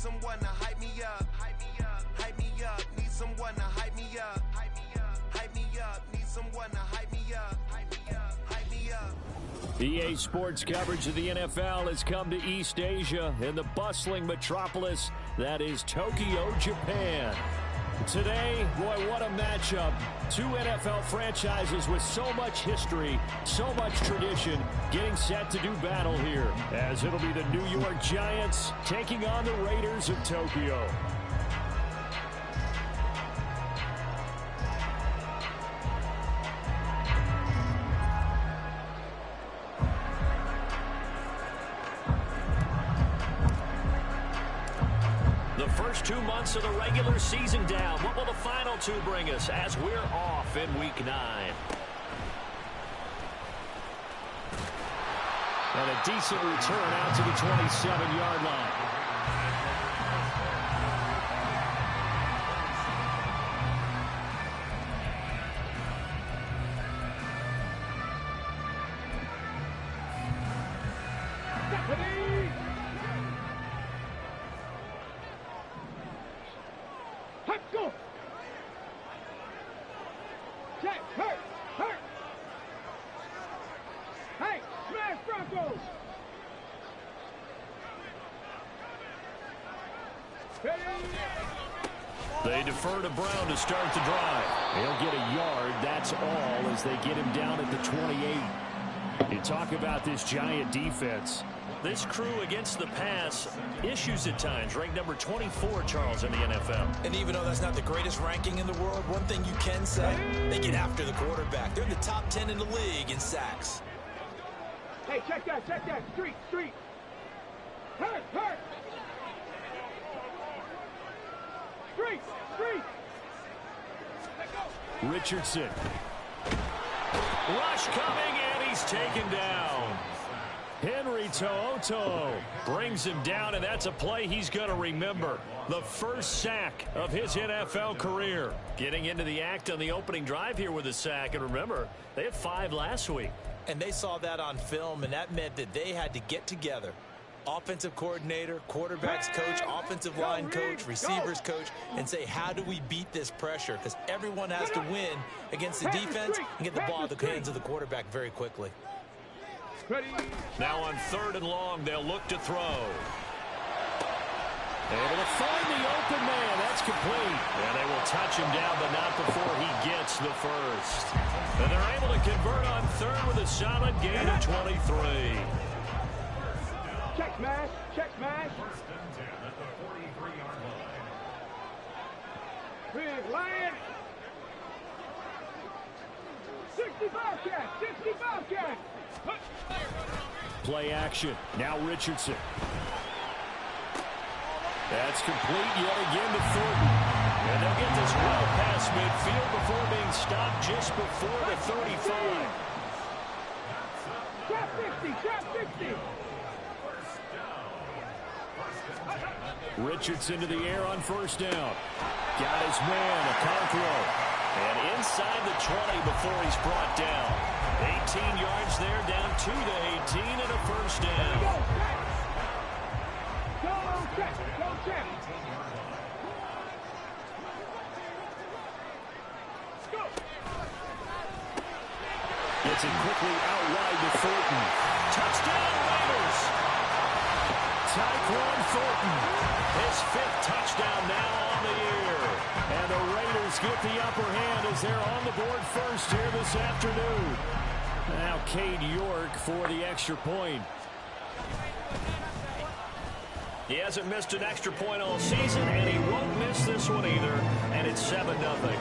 someone to hype me up. Hype me up. Hype me up. Need someone to hype me up. Hype me up. Hype me up. Need someone to hype me up. Hype me up. Hype me up. EA Sports coverage of the NFL has come to East Asia in the bustling metropolis that is Tokyo, Japan. Today, boy, what a matchup. Two NFL franchises with so much history, so much tradition, getting set to do battle here, as it'll be the New York Giants taking on the Raiders of Tokyo. The first 2 months of the regular season down. What will the final two bring us as we're off in Week 9? And a decent return out to the 27-yard line. They defer to Brown to start the drive. He'll get a yard, that's all, as they get him down at the 28. You talk about this Giant defense. This crew against the pass, issues at times, ranked number 24, Charles, in the NFL. And even though that's not the greatest ranking in the world, one thing you can say, they get after the quarterback. They're in the top 10 in the league in sacks. Hey, check that, street. Hurt. Street. Richardson. Rush coming, and he's taken down. Henry To'oTo'o brings him down, and that's a play he's going to remember. The first sack of his NFL career. Getting into the act on the opening drive here with a sack. And remember, they had 5 last week. And they saw that on film, and that meant that they had to get together. Offensive coordinator, quarterback's coach, offensive line coach, receivers coach, and say, how do we beat this pressure? Because everyone has to win against the defense and get the ball in the hands of the quarterback very quickly. Now on 3rd and long, they'll look to throw. Able to find the open man. That's complete. And they will touch him down, but not before he gets the first. And they're able to convert on 3rd with a solid gain of 23. Check smash. Big Lion. 65 catch. Play action. Now Richardson. That's complete yet again to Thornton. And they'll get this well past midfield before being stopped just before the 35. Trap 60. Richardson to the air on 1st down. Got his man, Okonkwo. And inside the 20 before he's brought down. 18 yards there, down to the 18 and a 1st down. Go check. Go. Gets it quickly out wide to Thornton. Touchdown, Raiders! Tyquan Thornton, his 5th touchdown now on the year. And the Raiders get the upper hand as they're on the board first here this afternoon. Now Cade York for the extra point. He hasn't missed an extra point all season, and he won't miss this one either. And it's 7-0.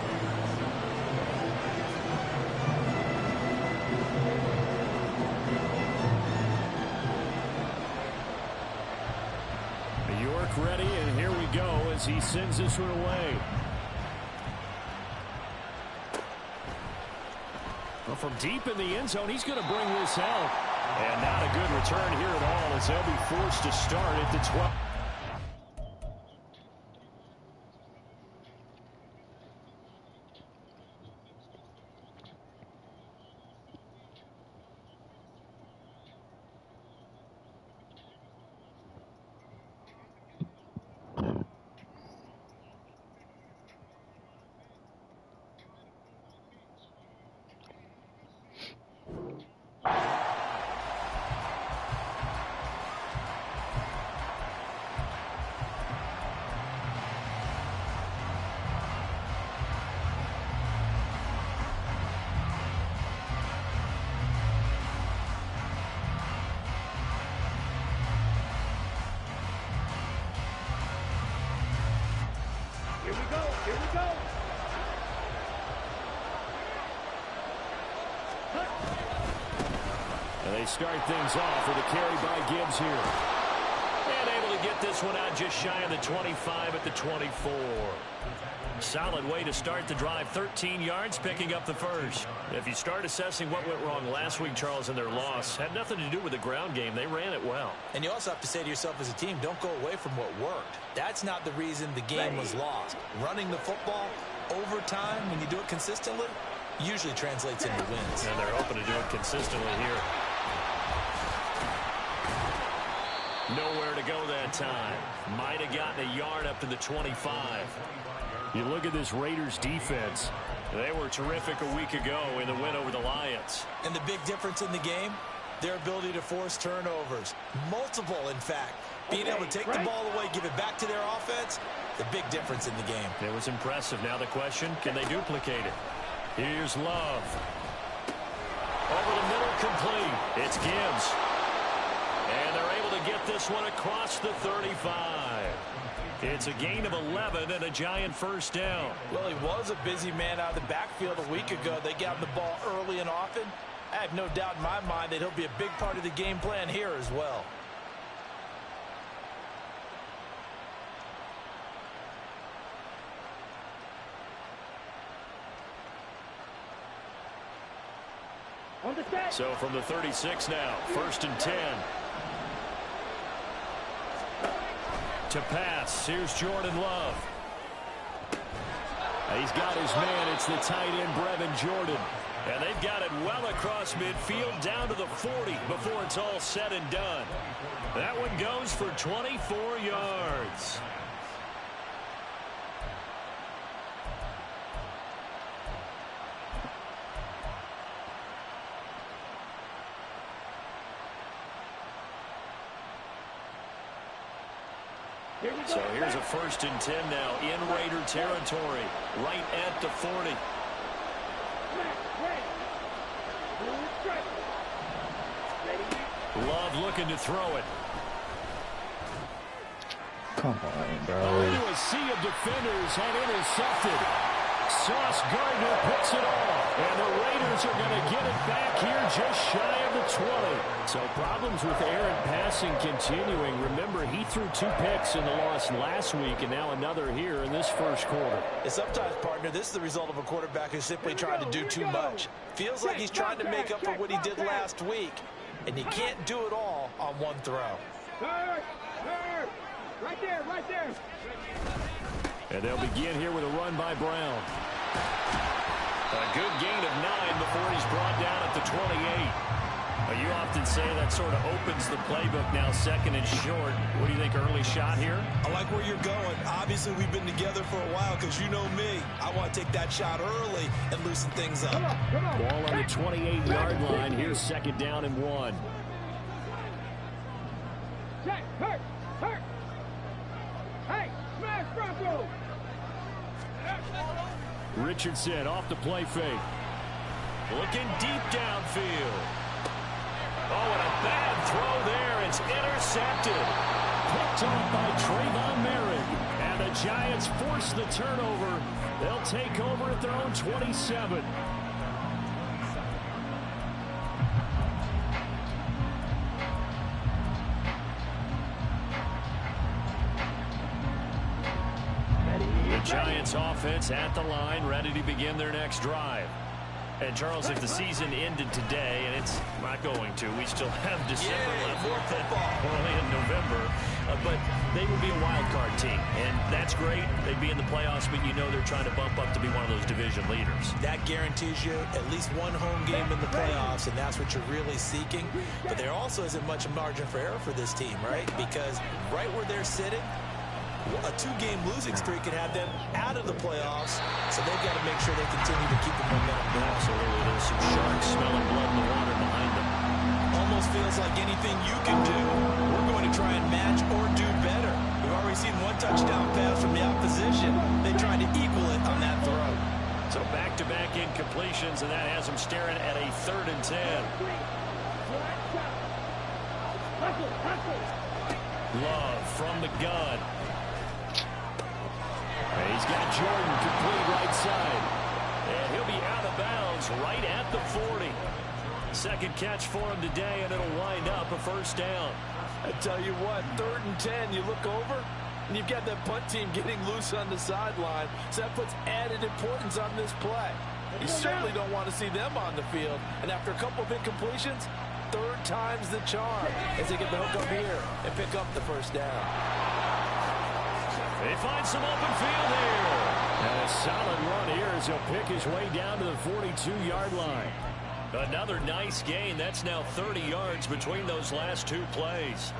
York ready, and here we go as he sends this one away. Well, from deep in the end zone, he's going to bring this out. And not a good return here at all as they'll be forced to start at the 12. Here we go. And they start things off with a carry by Gibbs here. And able to get this one out just shy of the 25 at the 24. Solid way to start the drive. 13 yards, picking up the first. If you start assessing what went wrong last week, Charles, in their loss, had nothing to do with the ground game. They ran it well. And you also have to say to yourself as a team, don't go away from what worked. That's not the reason the game was lost. Running the football over time, when you do it consistently, usually translates into wins. And they're hoping to do it consistently here. Nowhere to go that time. Might have gotten a yard up to the 25. You look at this Raiders defense. They were terrific a week ago in the win over the Lions. And the big difference in the game, their ability to force turnovers. Multiple, in fact. Being able to take the ball away, give it back to their offense, the big difference in the game. It was impressive. Now the question, can they duplicate it? Here's Love. Over the middle, complete. It's Gibbs. And they're able to get this one across the 35. It's a gain of 11 and a giant first down. Well, he was a busy man out of the backfield a week ago. They got him the ball early and often. I have no doubt in my mind that he'll be a big part of the game plan here as well. On the set. So from the 36 now, 1st and 10. To pass, here's Jordan Love. He's got his man, it's the tight end Brevin Jordan. And they've got it well across midfield down to the 40 before it's all said and done. That one goes for 24 yards. So here's a 1st and 10 now in Raider territory, right at the 40. Love looking to throw it. Come on, bro. Into a sea of defenders and intercepted. Sauce Gardner picks it off. And the Raiders are going to get it back here just shy of the 20. So problems with errant passing continuing. Remember, he threw 2 picks in the loss last week and now another here in this first quarter. And sometimes, partner, this is the result of a quarterback who's simply trying to do too much. Feels like he's trying to make up for what he did last week. And he can't do it all on one throw. Right there, right there. And they'll begin here with a run by Brown. A good gain of 9 before he's brought down at the 28. You often say that sort of opens the playbook now, 2nd and short. What do you think, early shot here? I like where you're going. Obviously, we've been together for a while because you know me. I want to take that shot early and loosen things up. Come on. Ball on the 28-yard line. Here's 2nd down and 1. Check, hurt. Hey, smash Bronco. Richardson off the play fake. Looking deep downfield. Oh, and a bad throw there. It's intercepted. Picked off by Trayvon Merrick. And the Giants force the turnover. They'll take over at their own 27. The Giants offense at the line, ready to begin their next drive. And, Charles, if the season ended today, and it's not going to, we still have December left, more football. early in November, but they would be a wild card team, and that's great. They'd be in the playoffs, but you know they're trying to bump up to be one of those division leaders. That guarantees you at least one home game in the playoffs, and that's what you're really seeking. But there also isn't much margin for error for this team, right? Because right where they're sitting, a 2-game losing streak could have them out of the playoffs, so they've got to make sure they continue to keep the momentum going. Absolutely. There's some sharks smelling blood in the water behind them. Almost feels like anything you can do, we're going to try and match or do better. We've already seen 1 touchdown pass from the opposition. They tried to equal it on that throw. So back-to-back incompletions, and that has them staring at a 3rd and 10. Love from the gun. And he's got Jordan complete right side. And he'll be out of bounds right at the 40. Second catch for him today, and it'll wind up a first down. I tell you what, 3rd and 10, you look over, and you've got that punt team getting loose on the sideline, so that puts added importance on this play. You certainly don't want to see them on the field, and after a couple of incompletions, 3rd time's the charm as they get the hook up here and pick up the first down. They find some open field here. And a solid run here as he'll pick his way down to the 42-yard line. Another nice gain. That's now 30 yards between those last 2 plays.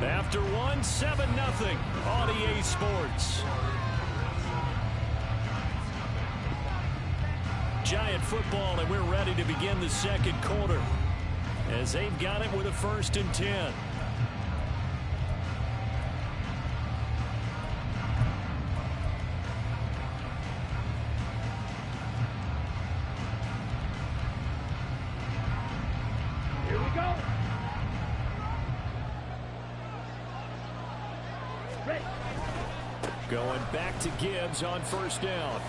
After one, 7-0 on EA Sports. Giant football, and we're ready to begin the second quarter as they've got it with a 1st and 10. Here we go. Ready. Going back to Gibbs on 1st down.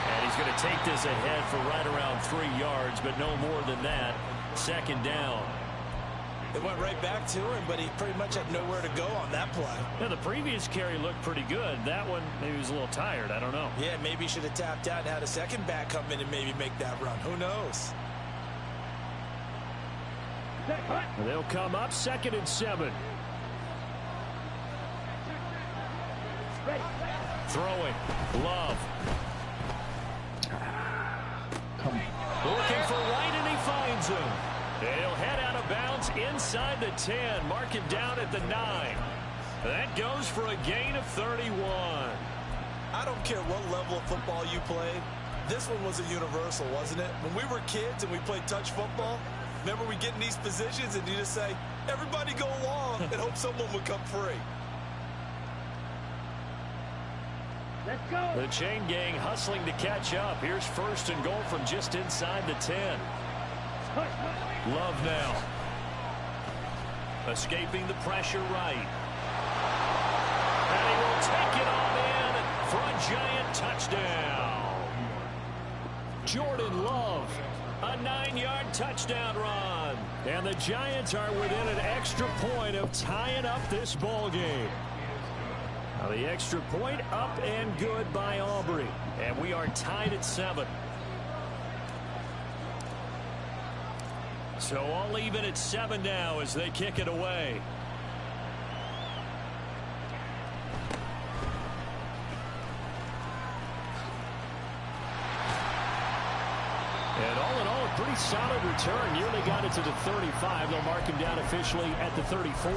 And he's going to take this ahead for right around 3 yards, but no more than that. 2nd down. It went right back to him, but he pretty much had nowhere to go on that play. Yeah, the previous carry looked pretty good. That one, maybe he was a little tired. I don't know. Yeah, maybe he should have tapped out and had a second back come in and maybe make that run. Who knows? They'll come up 2nd and 7. Ready. Throwing. Love. Looking for Wright, and he finds him. He'll head out of bounds inside the 10. Mark him down at the 9. That goes for a gain of 31. I don't care what level of football you played. This one was a universal, wasn't it? When we were kids and we played touch football, remember we get in these positions and you just say, everybody go along, and hope someone would come free. Let's go. The chain gang hustling to catch up. Here's 1st and goal from just inside the 10. Love now. Escaping the pressure right. And he will take it on in for a giant touchdown. Jordan Love, a 9-yard touchdown run. And the Giants are within an extra point of tying up this ball game. Now the extra point up and good by Aubrey. And we are tied at 7. So all even at 7 now as they kick it away. And all in all, a pretty solid return. Nearly got it to the 35. They'll mark him down officially at the 34.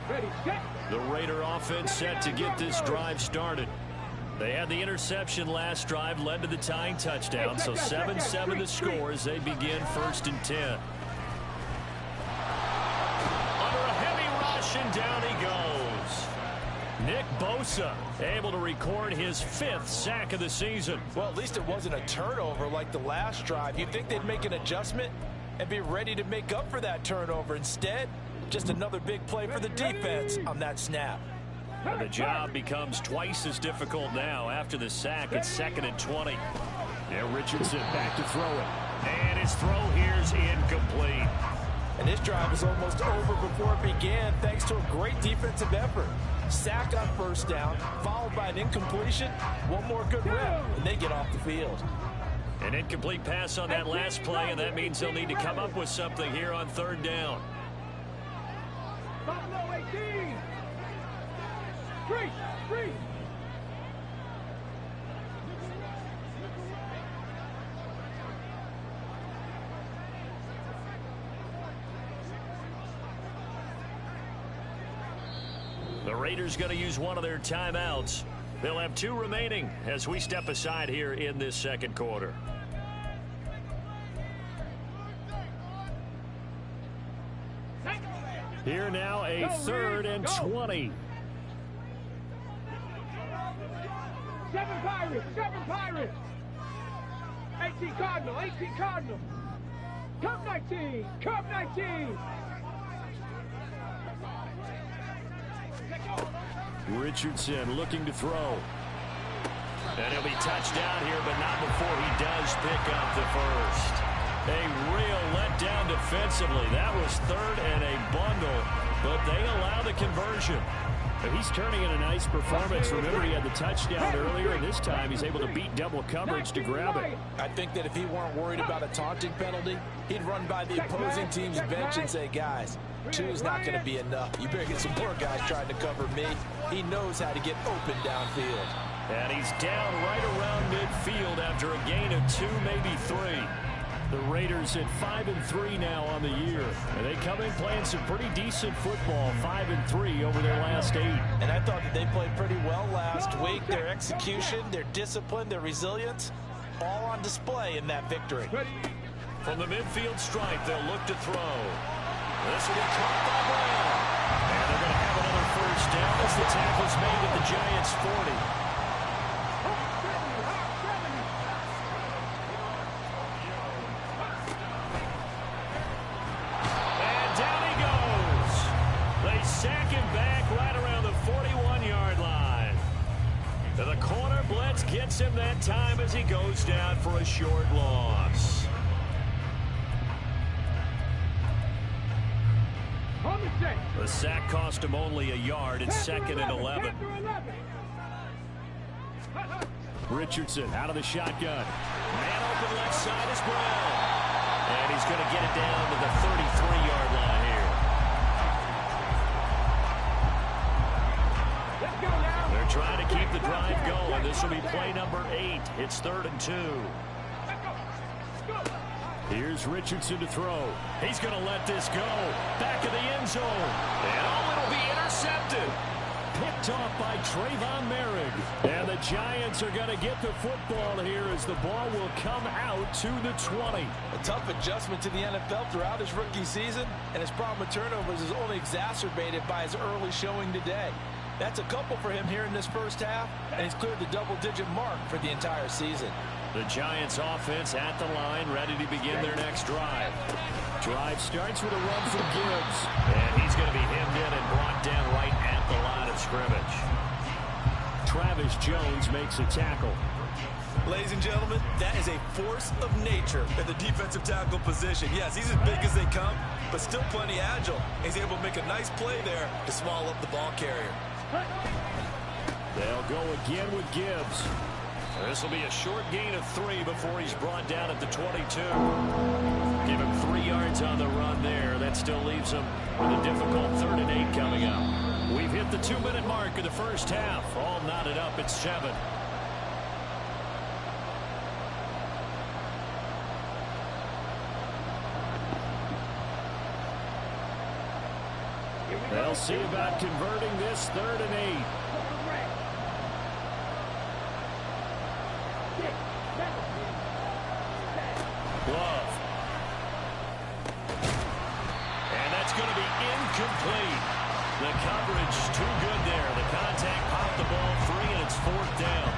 Ready, set. The Raider offense set to get this drive started. They had the interception last drive, led to the tying touchdown, so 7-7 the score as they begin 1st and 10. Under a heavy rush, and down he goes. Nick Bosa able to record his 5th sack of the season. Well, at least it wasn't a turnover like the last drive. You'd think they'd make an adjustment and be ready to make up for that turnover. Instead, just another big play for the defense on that snap. And the job becomes twice as difficult now after the sack. It's 2nd and 20. Yeah, Richardson back to throw it. And his throw here's incomplete. And this drive is almost over before it began thanks to a great defensive effort. Sack on 1st down, followed by an incompletion. One more good rep, and they get off the field. An incomplete pass on that last play, and that means they'll need to come up with something here on 3rd down. Buffalo 18. Free. The Raiders going to use one of their timeouts. They'll have 2 remaining as we step aside here in this second quarter. Here now a 3rd and 20. 7 Pirates, 7 Pirates. 18 Cardinal, 18 Cardinal. Cup 19, Cup 19. Richardson looking to throw. And he'll be touched down here, but not before he does pick up the first. A real letdown defensively. That was third and a bundle, but they allow the conversion. But he's turning in a nice performance. Remember, he had the touchdown earlier, and this time he's able to beat double coverage to grab it. I think that if he weren't worried about a taunting penalty, he'd run by the opposing team's bench and say, guys, 2 is not going to be enough. You better get some more guys trying to cover me. He knows how to get open downfield. And he's down right around midfield after a gain of 2, maybe 3. The Raiders at 5-3 now on the year. And they come in playing some pretty decent football, 5-3 over their last 8. And I thought that they played pretty well last week. Their execution, their discipline, their resilience, all on display in that victory. From the midfield stripe, they'll look to throw. This will be caught by Brown. And they're going to have another first down as the tackle's made at the Giants' 40. Sack him back right around the 41-yard line. The corner blitz gets him that time as he goes down for a short loss. The sack cost him only a yard. It's 2nd and 11. Richardson out of the shotgun. Man open left side is Brown. And he's going to get it down to the 33-yard line here. They're trying to keep the drive going. This will be play number 8. It's 3rd and 2. Here's Richardson to throw. He's going to let this go. Back of the end zone. And it'll be intercepted. Picked off by Trayvon Merrick. And the Giants are going to get the football here as the ball will come out to the 20. A tough adjustment to the NFL throughout his rookie season, and his problem with turnovers is only exacerbated by his early showing today. That's a couple for him here in this first half, and he's cleared the double-digit mark for the entire season. The Giants offense at the line, ready to begin their next drive. Drive starts with a run from Gibbs. And he's going to be hemmed in and brought down right at the line of scrimmage. Travis Jones makes a tackle. Ladies and gentlemen, that is a force of nature in the defensive tackle position. Yes, he's as big as they come, but still plenty agile. He's able to make a nice play there to swallow up the ball carrier. They'll go again with Gibbs. This will be a short gain of 3 before he's brought down at the 22. Give him 3 yards on the run there. That still leaves him with a difficult 3rd and 8 coming up. We've hit the 2-minute mark of the first half. All knotted up at 7. They'll see about converting this 3rd and 8. Glove. And that's going to be incomplete. The coverage too good there. The contact popped the ball free, and it's 4th down.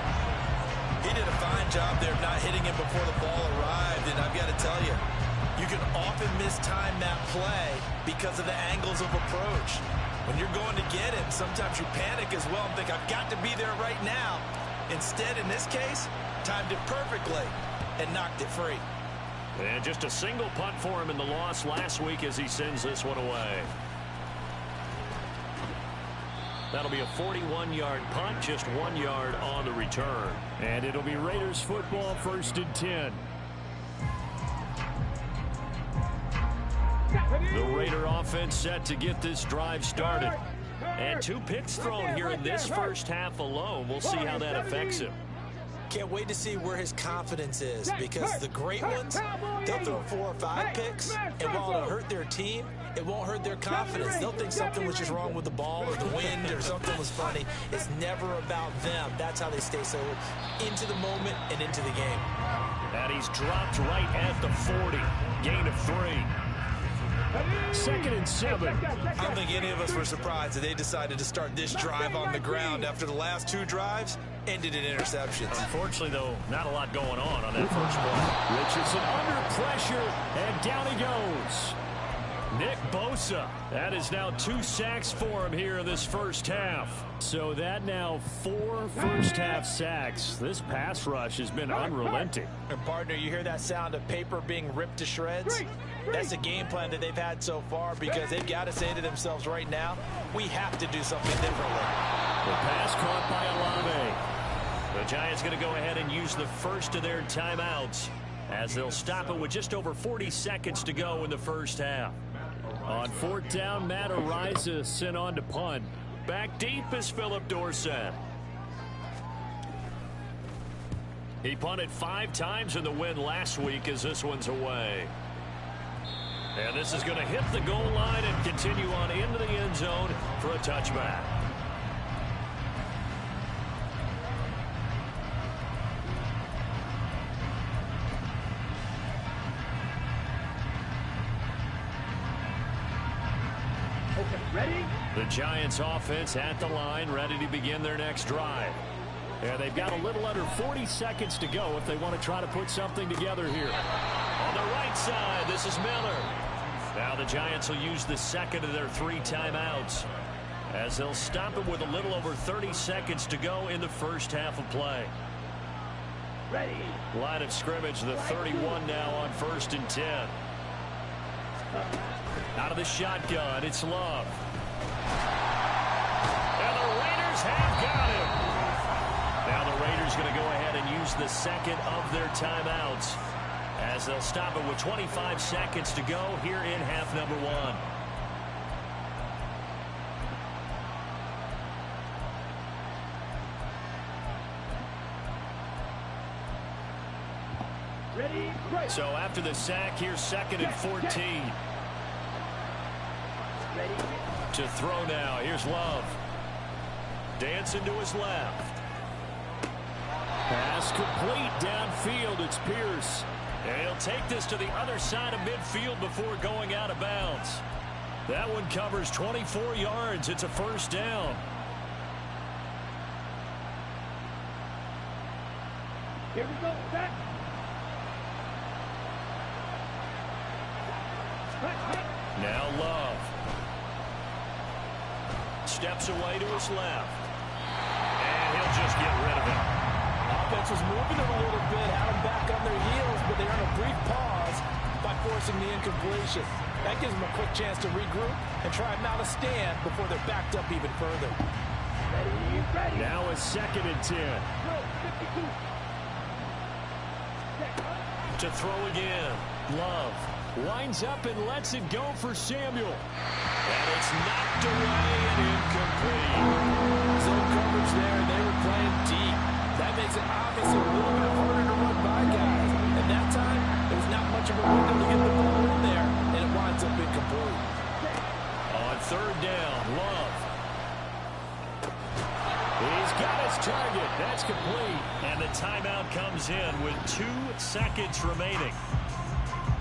He did a fine job there of not hitting him before the ball arrived, and I've got to tell you, you can often mistime that play because of the angles of approach. When you're going to get him, sometimes you panic as well and think, I've got to be there right now. Instead, in this case, timed it perfectly and knocked it free. And just a single punt for him in the loss last week as he sends this one away. That'll be a 41-yard punt, just 1 yard on the return. And it'll be Raiders football, 1st and 10. The Raider offense set to get this drive started. And 2 picks thrown here in this first half alone. We'll see how that affects him. Can't wait to see where his confidence is, because the great ones, they'll throw 4 or 5 picks, and while it'll hurt their team, it won't hurt their confidence. They'll think something was just wrong with the ball or the wind or something was funny. It's never about them. That's how they stay so into the moment and into the game. And he's dropped right at the 40. Gain of 3. 2nd and 7. I don't think any of us were surprised that they decided to start this drive on the ground after the last 2 drives. ended in interceptions. Unfortunately, though, not a lot going on that first play. Richardson under pressure, and down he goes. Nick Bosa. That is now 2 sacks for him here in this first half. So that now 4 first-half sacks. This pass rush has been unrelenting. And partner, you hear that sound of paper being ripped to shreds? That's the game plan that they've had so far, because they've got to say to themselves right now, we have to do something differently. The pass caught by Olave. The Giants going to go ahead and use the first of their timeouts as they'll stop it with just over 40 seconds to go in the first half. On 4th down, Matt Ariza sent on to punt. Back deep is Philip Dorsett. He punted 5 times in the win last week as this one's away. And this is going to hit the goal line and continue on into the end zone for a touchback. The Giants offense at the line, ready to begin their next drive. And they've got a little under 40 seconds to go if they want to try to put something together here. On the right side, this is Miller. Now the Giants will use the second of their 3 timeouts as they'll stop it with a little over 30 seconds to go in the first half of play. Ready. Line of scrimmage, the 31 now on 1st and 10. Out of the shotgun, it's Love. And the Raiders have got him. Now the Raiders going to go ahead and use the second of their timeouts as they'll stop it with 25 seconds to go here in half number 1. Ready, break. So after the sack, here's 2nd and 14. Ready. To throw now, here's Love. Dancing to his left. Pass complete downfield, it's Pierce. And he'll take this to the other side of midfield before going out of bounds. That one covers 24 yards. It's a first down. Here we go, set. Now Love. Steps away to his left. And he'll just get rid of it. Offense was moving them a little bit, had them back on their heels, but they're on a brief pause by forcing the incompletion. That gives them a quick chance to regroup and try and mount a stand before they're backed up even further. Ready, ready. Now a 2nd and 10. To throw again. Love lines up and lets it go for Samuel. And it's knocked away and incomplete. Zone coverage there, they were playing deep. That makes it obviously a little bit harder to run by guys. And that time, there was not much of a window to get the ball in there, and it winds up incomplete. On 3rd down, Love. He's got his target. That's complete. And the timeout comes in with 2 seconds remaining.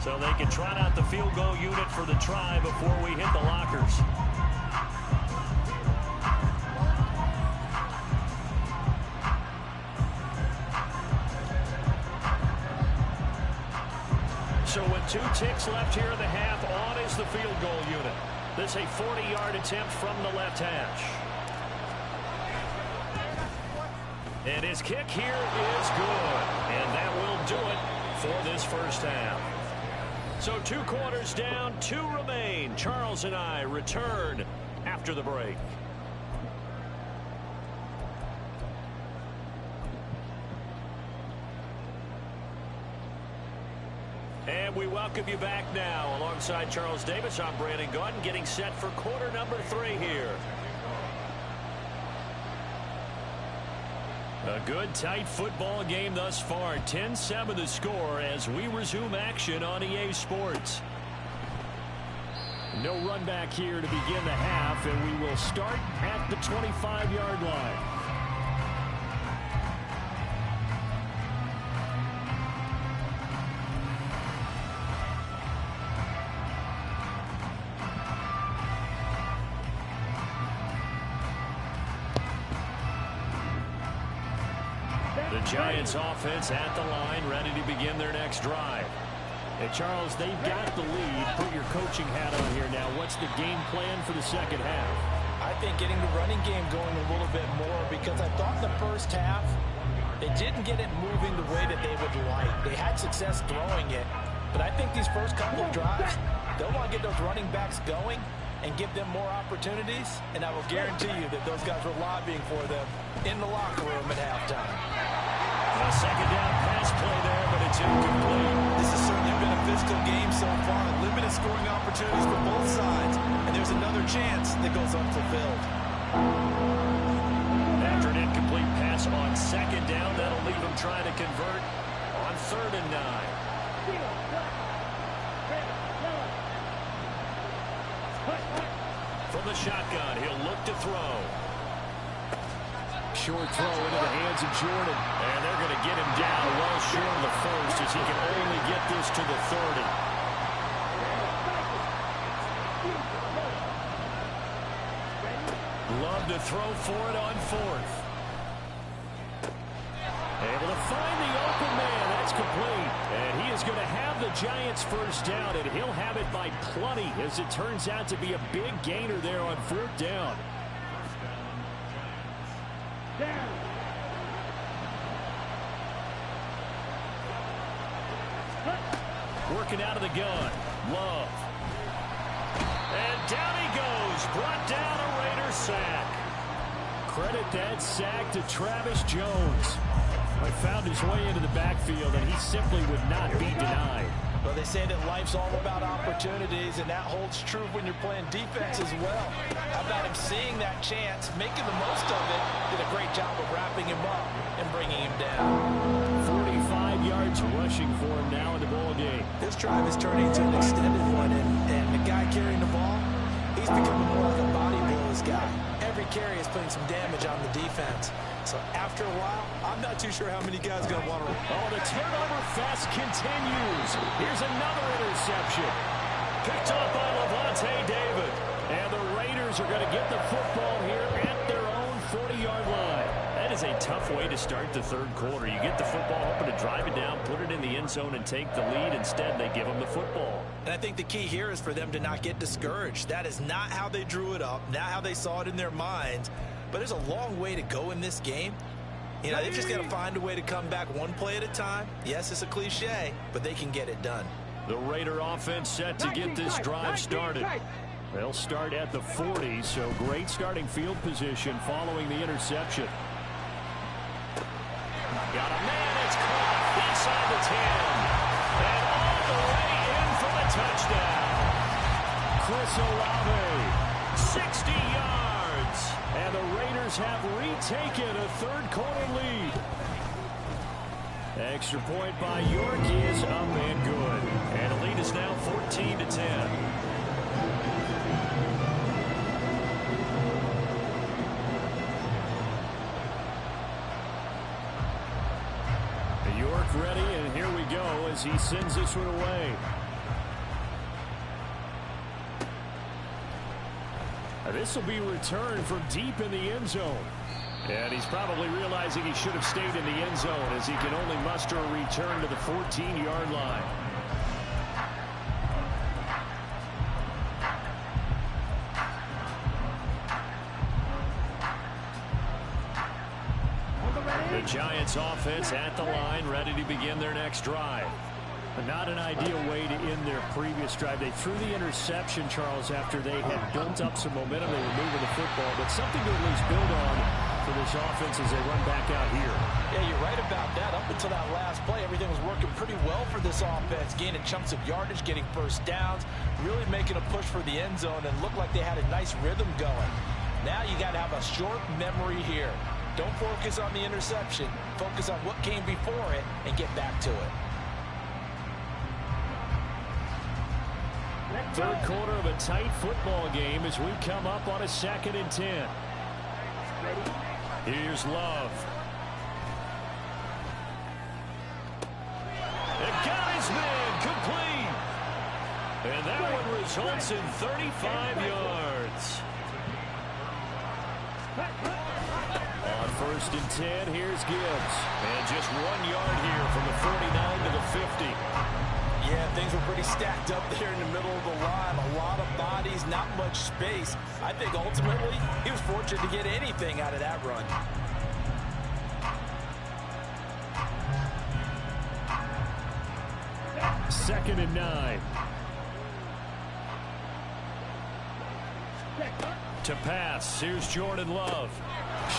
So they can trot out the field goal unit for the try before we hit the lockers. So with 2 ticks left here in the half, on is the field goal unit. This a 40-yard attempt from the left hash. And his kick here is good. And that will do it for this first half. So 2 quarters down, 2 remain. Charles and I return after the break. And we welcome you back now. Alongside Charles Davis, I'm Brandon Gaudin, getting set for quarter number 3 here. A good, tight football game thus far. 10-7 the score as we resume action on EA Sports. No run back here to begin the half, and we will start at the 25-yard line. Giants offense at the line, ready to begin their next drive. And Charles, they've got the lead. Put your coaching hat on here now. What's the game plan for the second half? I think getting the running game going a little bit more, because I thought the first half, they didn't get it moving the way that they would like. They had success throwing it, but I think these first couple of drives, they'll want to get those running backs going and give them more opportunities, and I will guarantee you that those guys were lobbying for them in the locker room at halftime. A second down pass play there, but it's incomplete. This has certainly been a physical game so far. Limited scoring opportunities for both sides, and there's another chance that goes unfulfilled. After an incomplete pass on second down, that'll leave him trying to convert on 3rd and 9. From the shotgun, he'll look to throw. Short throw into the hands of Jordan. And they're going to get him down well short of the first, as he can only get this to the 30. Love to throw for it on 4th. Able to find the open man. That's complete. And he is going to have the Giants first down, and he'll have it by plenty, as it turns out to be a big gainer there on 4th down. Working out of the gun. Love. And down he goes. Brought down a Raider sack. Credit that sack to Travis Jones. He found his way into the backfield, and he simply would not be denied. Well, they say that life's all about opportunities, and that holds true when you're playing defense as well. How about him seeing that chance, making the most of it, did a great job of wrapping him up and bringing him down. 45 yards rushing for him now in the ball game. This drive is turning into an extended one, and the guy carrying the ball, he's becoming more like a body blows guy. Every carry is putting some damage on the defense. So after a while, I'm not too sure how many guys are going to want to. Oh, the turnover fest continues. Here's another interception. Picked off by Levante David. And the Raiders are going to get the football here at their own 40-yard line. That is a tough way to start the 3rd quarter. You get the football, hoping to drive it down, put it in the end zone, and take the lead. Instead, they give them the football. And I think the key here is for them to not get discouraged. That is not how they drew it up, not how they saw it in their minds. But there's a long way to go in this game. You know, they've just got to find a way to come back one play at a time. Yes, it's a cliche, but they can get it done. The Raider offense set to get this drive started. They'll start at the 40, so great starting field position following the interception. Got a man, it's caught inside the 10. And all the way in for the touchdown. Chris Olave, 60 yards. And the Raiders have retaken a 3rd quarter lead. Extra point by York is up and good. And the lead is now 14-10. York ready, and here we go as he sends this one away. This will be returned from deep in the end zone. And he's probably realizing he should have stayed in the end zone, as he can only muster a return to the 14-yard line. The Giants offense at the line, ready to begin their next drive. Not an ideal way to end their previous drive. They threw the interception, Charles, after they had built up some momentum. They were moving the football, but something to at least build on for this offense as they run back out here. Yeah, you're right about that. Up until that last play, everything was working pretty well for this offense, gaining chunks of yardage, getting first downs, really making a push for the end zone, and looked like they had a nice rhythm going. Now you got to have a short memory here. Don't focus on the interception. Focus on what came before it and get back to it. 3rd quarter of a tight football game as we come up on a 2nd and 10. Here's Love. And got his man complete. And that one results in 35 yards. On First and 10, here's Gibbs. And just 1 yard here from the 49 to the 50. Yeah, things were pretty stacked up there in the middle of the line. A lot of bodies, not much space. I think ultimately he was fortunate to get anything out of that run. Second and 9. To pass, here's Jordan Love.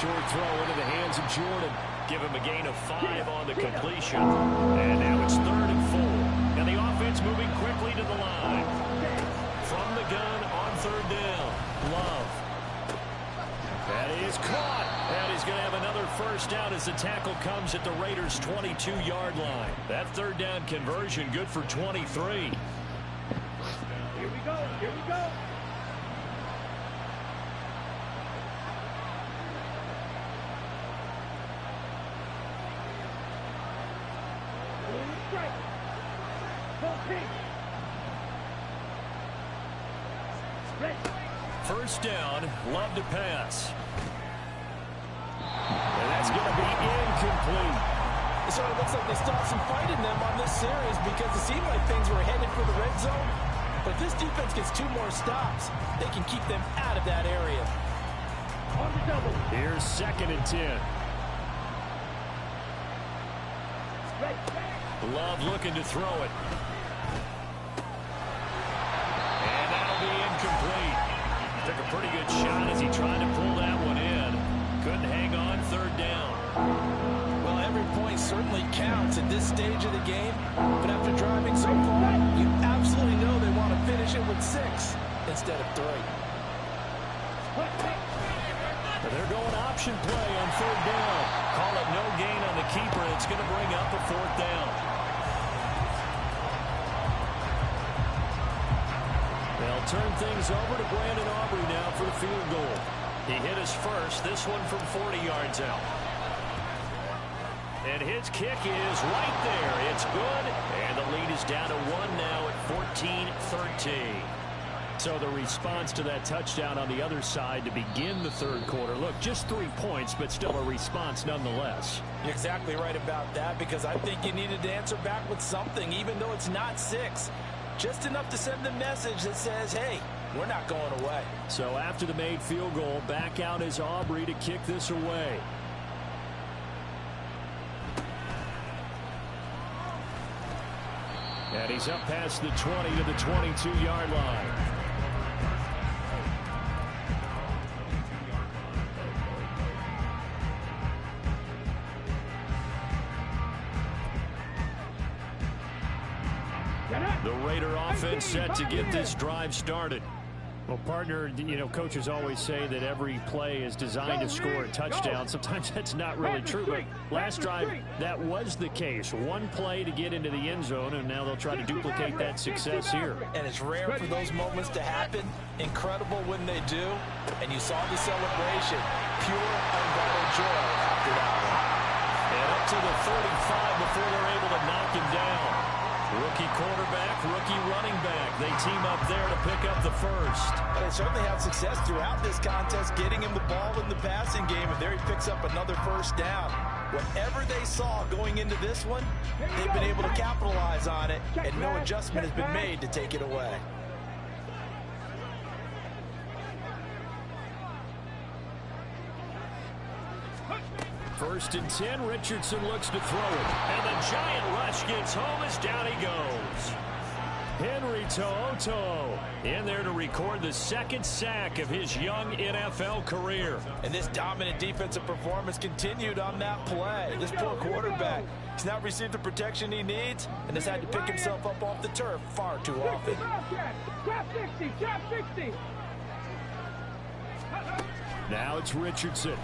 Short throw into the hands of Jordan. Give him a gain of 5 on the completion. And now it's 3rd and 4. And the offense moving quickly to the line. From the gun on 3rd down. Love. That is caught. And he's going to have another first down as the tackle comes at the Raiders' 22-yard line. That 3rd down conversion good for 23. Here we go. Here we go. First down, Love to pass. And that's going to be incomplete. So it looks like they stopped some fight in them on this series because it seemed like things were headed for the red zone. But if this defense gets 2 more stops, they can keep them out of that area. On the double. Here's 2nd and 10. Love looking to throw it. And that'll be incomplete. Took a pretty good shot as he tried to pull that one in. Couldn't hang on 3rd down. Well, every point certainly counts at this stage of the game. But after driving so far, you absolutely know they want to finish it with 6 instead of 3. But they're going option play on 3rd down. Call it no gain on the keeper. It's going to bring up a 4th down. They'll turn things over to Brandon Aubrey now for the field goal. He hit his first, this one from 40 yards out. And his kick is right there. It's good. And the lead is down to 1 now at 14-13. So the response to that touchdown on the other side to begin the 3rd quarter. Look, just 3 points, but still a response nonetheless. You're exactly right about that because I think you needed to answer back with something, even though it's not 6. Just enough to send the message that says, hey, we're not going away. So after the made field goal, back out is Aubrey to kick this away. And he's up past the 20 to the 22-yard line. The Raider offense set to get this drive started. Well, partner, you know, coaches always say that every play is designed to score a touchdown. Sometimes that's not really true, but last drive, that was the case. 1 play to get into the end zone, and now they'll try to duplicate that success here. And it's rare for those moments to happen. Incredible when they do. And you saw the celebration. Pure, unbridled joy after that one. And up to the 35 before they're able to knock him down. Rookie quarterback, rookie running back. They team up there to pick up the first. They certainly had success throughout this contest, getting him the ball in the passing game, and there he picks up another first down. Whatever they saw going into this one, they've been able to capitalize on it, and no adjustment has been made to take it away. First and 10, Richardson looks to throw it. And the giant rush gets home as down he goes. Henry To'oTo'o in there to record the 2nd sack of his young NFL career. And this dominant defensive performance continued on that play. This poor quarterback, he's not received the protection he needs and has had to pick himself up off the turf far too often. Drop 60, drop 60. Now it's Richardson.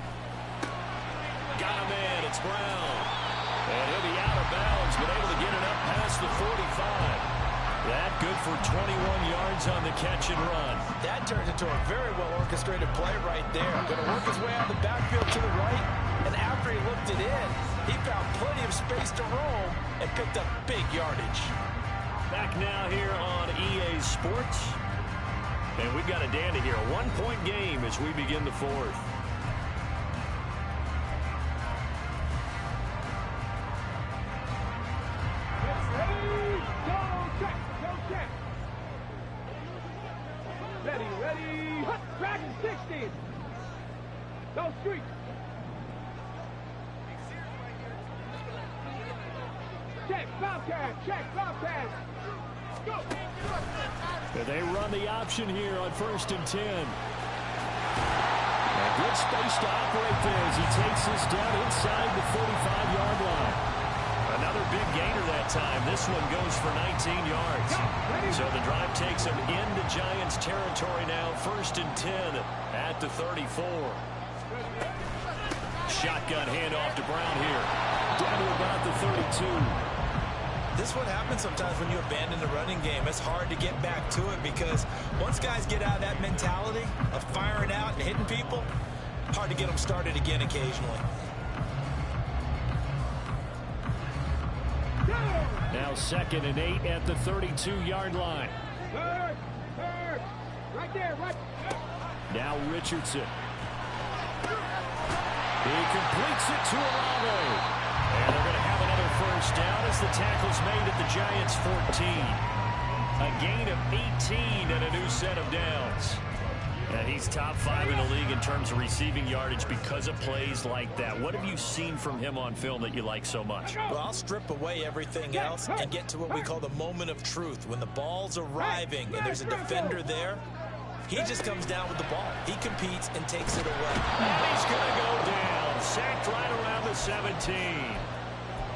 Got him in. It's Brown. And he'll be out of bounds, but able to get it up past the 45. That good for 21 yards on the catch and run. That turns into a very well-orchestrated play right there. Going to work his way out of the backfield to the right, and after he looked it in, he found plenty of space to roam and picked up big yardage. Back now here on EA Sports. And we've got a dandy here. A 1-point game as we begin the 4th. Ready, Dragon 60. Go street. Check, Bobcat, go. They run the option here on 1st and 10. A good space to operate there as he takes this down inside the 45-yard line. Another big gainer that time. This one goes for 19 yards. So the drive takes him into Giants territory now. 1st and 10 at the 34. Shotgun handoff to Brown here. Down to about the 32. This is what happens sometimes when you abandon the running game. It's hard to get back to it because once guys get out of that mentality of firing out and hitting people, hard to get them started again occasionally. Now 2nd and 8 at the 32-yard line. Third. Right there, right. Now Richardson. He completes it to Olave. And they're going to have another first down as the tackle's made at the Giants' 14. A gain of 18 and a new set of downs. And he's top 5 in the league in terms of receiving yardage because of plays like that. What have you seen from him on film that you like so much? Well, I'll strip away everything else and get to what we call the moment of truth. When the ball's arriving and there's a defender there, he just comes down with the ball. He competes and takes it away. And he's going to go down. Sacked right around the 17.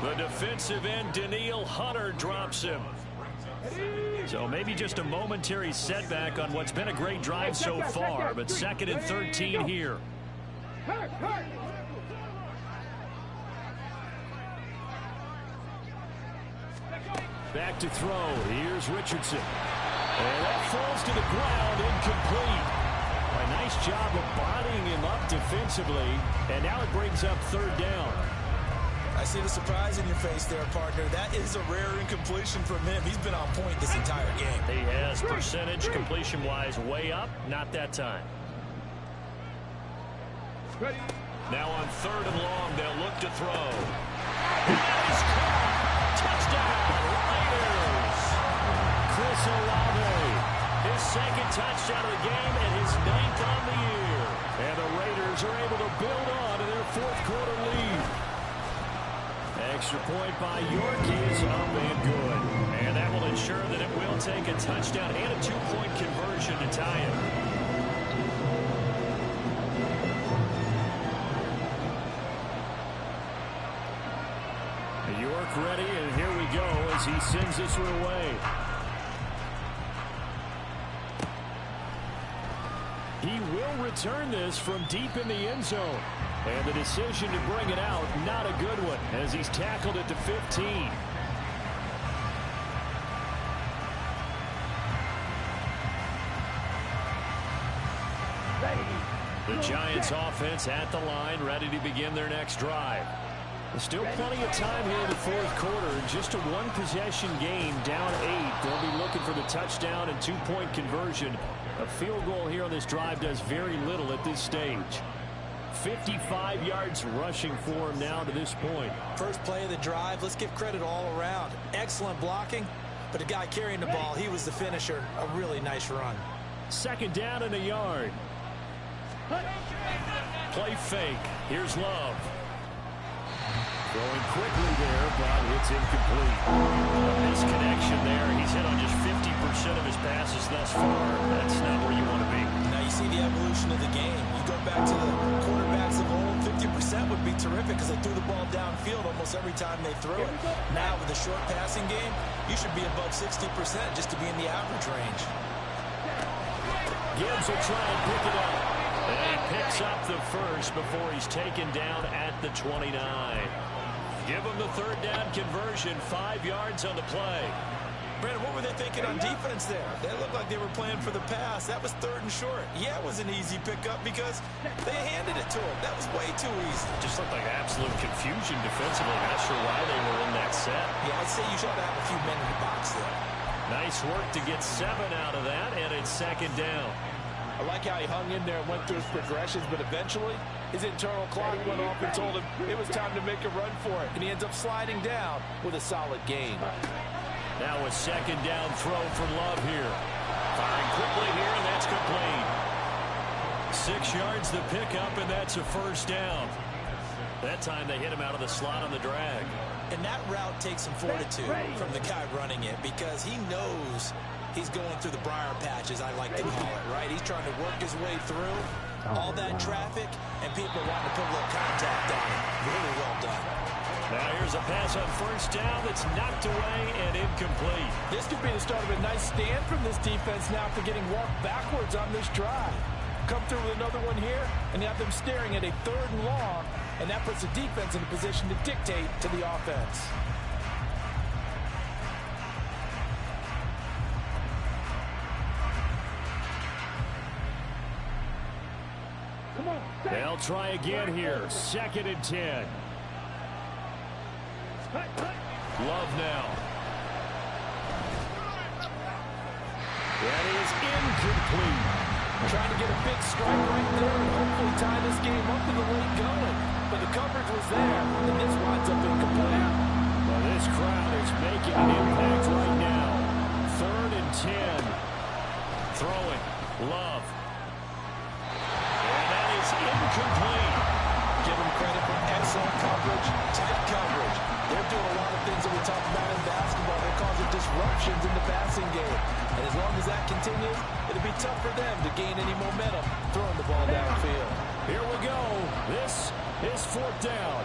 The defensive end, Daniil Hunter, drops him. So maybe just a momentary setback on what's been a great drive so far, but 2nd and 13 here. Back to throw. Here's Richardson. And that falls to the ground, incomplete. A nice job of bodying him up defensively, and now it brings up 3rd down. I see the surprise in your face there, partner. That is a rare incompletion from him. He's been on point this entire game. He has percentage completion-wise way up. Not that time. Now on 3rd and long, they'll look to throw. He's caught. Touchdown, Raiders. Chris Olave, his 2nd touchdown of the game and his 9th on the year. And the Raiders are able to build on to their 4th quarter lead. Extra point by York is up and good. And that will ensure that it will take a touchdown and a 2-point conversion to tie it. York ready, and here we go as he sends this one away. He will return this from deep in the end zone. And the decision to bring it out, not a good one, as he's tackled it to 15. The Giants offense at the line, ready to begin their next drive. There's still plenty of time here in the 4th quarter. Just a 1-possession game, down 8. They'll be looking for the touchdown and 2-point conversion. A field goal here on this drive does very little at this stage. 55 yards rushing for him now to this point. First play of the drive, let's give credit all around. Excellent blocking, but the guy carrying the ball, he was the finisher. A really nice run. 2nd down and a yard. Play fake. Here's Love. Going quickly there, but it's incomplete. A misconnection there. He's hit on just 50% of his passes thus far. That's not where you want to be. Now you see the evolution of the game. You go back to the quarterbacks of old, 50% would be terrific because they threw the ball downfield almost every time they threw it. Now with the short passing game, you should be above 60% just to be in the average range. Gibbs will try and pick it up. And he picks up the first before he's taken down at the 29. Give him the 3rd down conversion, 5 yards on the play. Brandon, what were they thinking on defense there? They looked like they were playing for the pass. That was 3rd and short. Yeah, it was an easy pickup because they handed it to him. That was way too easy. Just looked like absolute confusion defensively. Not sure why they were in that set. Yeah, I'd say you should have a few men in the box there. Nice work to get 7 out of that, and it's 2nd down. I like how he hung in there and went through his progressions, but eventually his internal clock went off and told him it was time to make a run for it, and he ends up sliding down with a solid gain. Now a 2nd down throw from Love here. Firing quickly here, and that's complete. 6 yards to pick up, and that's a first down. That time they hit him out of the slot on the drag. And that route takes some fortitude from the guy running it because he knows he's going through the briar patches, I like to call it, right? He's trying to work his way through all that traffic, and people want to put a little contact on it. Really well done. Now here's a pass on first down that's knocked away and incomplete. This could be the start of a nice stand from this defense now after getting walked backwards on this drive. Come through with another one here, and you have them staring at a 3rd and long, and that puts the defense in a position to dictate to the offense. They'll try again here. 2nd and 10. Love now. That is incomplete. Trying to get a big strike right there and hopefully tie this game up in the late going. But the coverage was there, and this winds up incomplete. Well, this crowd is making an impact right now. 3rd and 10. Throwing. Love. And that is incomplete. Give them credit for excellent coverage, tight coverage. They're doing a lot of things that we talked about in basketball that cause disruptions in the passing game. And as long as that continues, it'll be tough for them to gain any momentum throwing the ball downfield. Here we go. This is 4th down.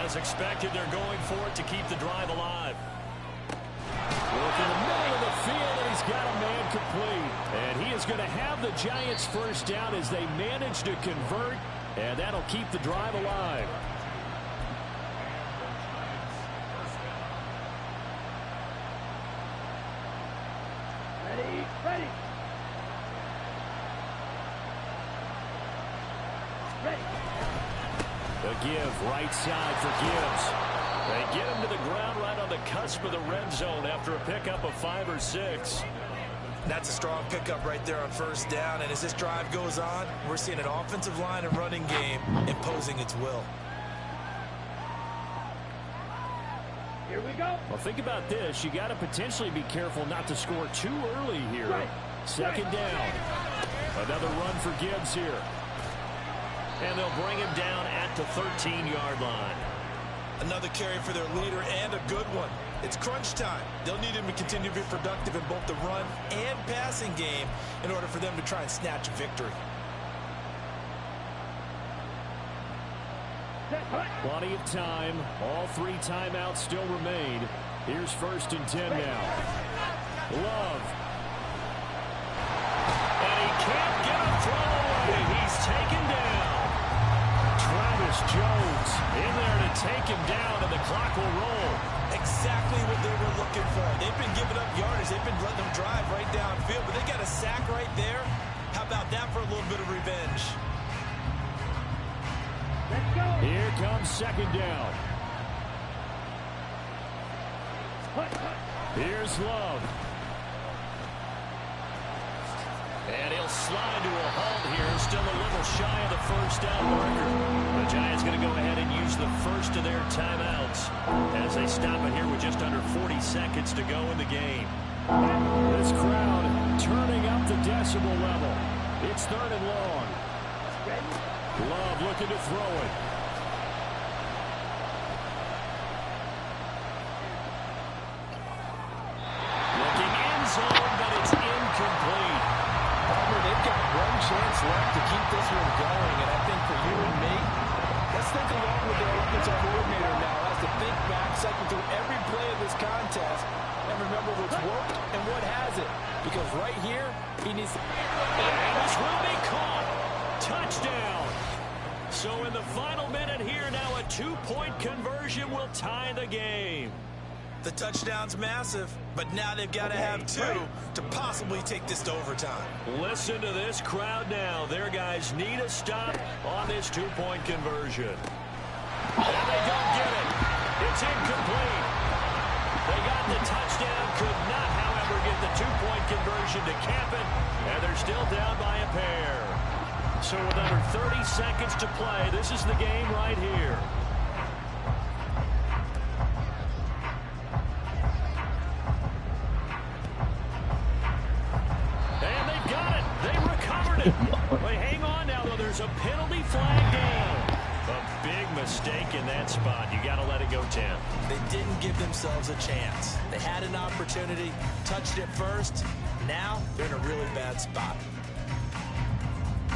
As expected, they're going for it to keep the drive alive. Work in the middle of the field, and he's got a man complete. And he is going to have the Giants first down as they manage to convert, and that'll keep the drive alive. Ready. The give, right side for Gibbs. They get him to the ground right on the cusp of the red zone after a pickup of 5 or 6. That's a strong pickup right there on first down. And as this drive goes on, we're seeing an offensive line and running game imposing its will. Here we go. Well, think about this. You got to potentially be careful not to score too early here. 2nd down. Another run for Gibbs here. And they'll bring him down at the 13-yard line. Another carry for their leader and a good one. It's crunch time. They'll need him to continue to be productive in both the run and passing game in order for them to try and snatch a victory. Plenty of time. All 3 timeouts still remain. Here's 1st and 10 now. Love. And he can't get a throw away. He's taken down. Travis Jones in there to take him down, and the clock will roll. Exactly what they were looking for. They've been giving up yardage. They've been letting them drive right downfield, but they got a sack right there. How about that for a little bit of revenge? Here comes 2nd down. Here's Love. And he'll slide to a halt here. Still a little shy of the first down marker. The Giants going to go ahead and use the first of their timeouts as they stop it here with just under 40 seconds to go in the game. This crowd turning up the decibel level. It's 3rd and long. Love looking to throw it. Looking end zone, but it's incomplete. They've got one chance left to keep this one going, and I think for you and me, let's think along with their offensive coordinator now as to think back, cycle through every play of this contest, and remember what's worked and what hasn't. Because right here, he needs to... And this will be caught. Touchdown. So in the final minute here, now a 2-point conversion will tie the game. The touchdown's massive, but now they've got to have 2 to possibly take this to overtime. Listen to this crowd now. Their guys need a stop on this 2-point conversion. And they don't get it. It's incomplete. They got the touchdown, could not, however, get the 2-point conversion to cap it, and they're still down by a pair. So with under 30 seconds to play, this is the game right here. Wait, hang on now, though. There's a penalty flag down. A big mistake in that spot. You got to let it go 10. They didn't give themselves a chance. They had an opportunity, touched it first. Now they're in a really bad spot.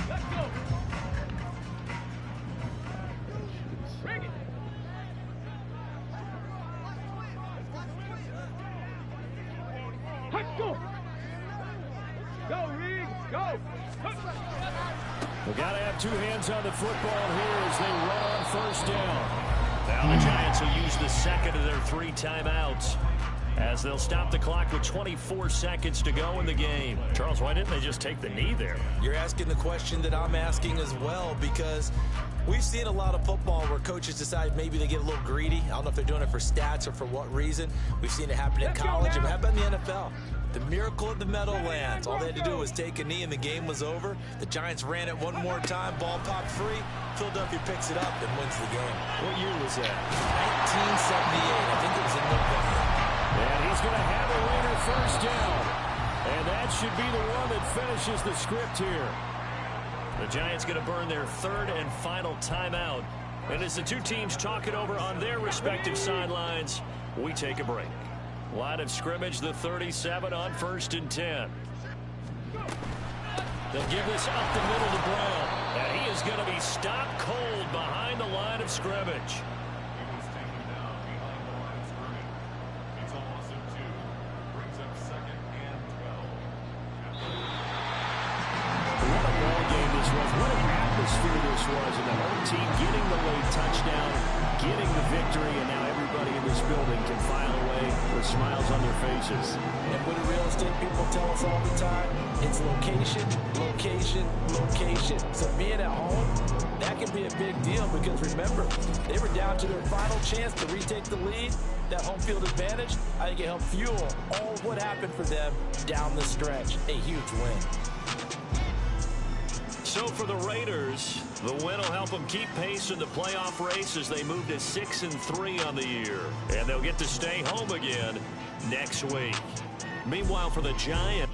Let's go. Bring it. Let's go. Go, Reed. Go. We've got to have two hands on the football here as they run on first down. Now the Giants will use the second of their 3 timeouts as they'll stop the clock with 24 seconds to go in the game. Charles, why didn't they just take the knee there? You're asking the question that I'm asking as well, because we've seen a lot of football where coaches decide maybe they get a little greedy. I don't know if they're doing it for stats or for what reason. We've seen it happen in college. And how about in the NFL? The miracle of the Meadowlands. All they had to do was take a knee and the game was over. The Giants ran it one more time. Ball popped free. Philadelphia picks it up and wins the game. What year was that? 1978. I think it was in November. And he's going to have a Raider first down. And that should be the one that finishes the script here. The Giants going to burn their 3rd and final timeout. And as the two teams talk it over on their respective sidelines, we take a break. Line of scrimmage, the 37 on 1st and 10. They'll give this up the middle to Brown. And he is going to be stopped cold behind the line of scrimmage. What an atmosphere this was, and the home team getting the late touchdown, getting the victory, and now everybody in this building can file away with smiles on their faces. And what do real estate people tell us all the time? It's location, location, location. So being at home, that can be a big deal because remember, they were down to their final chance to retake the lead. That home field advantage, I think it helped fuel all of what happened for them down the stretch. A huge win. So for the Raiders, the win will help them keep pace in the playoff race as they move to 6-3 on the year. And they'll get to stay home again next week. Meanwhile, for the Giants,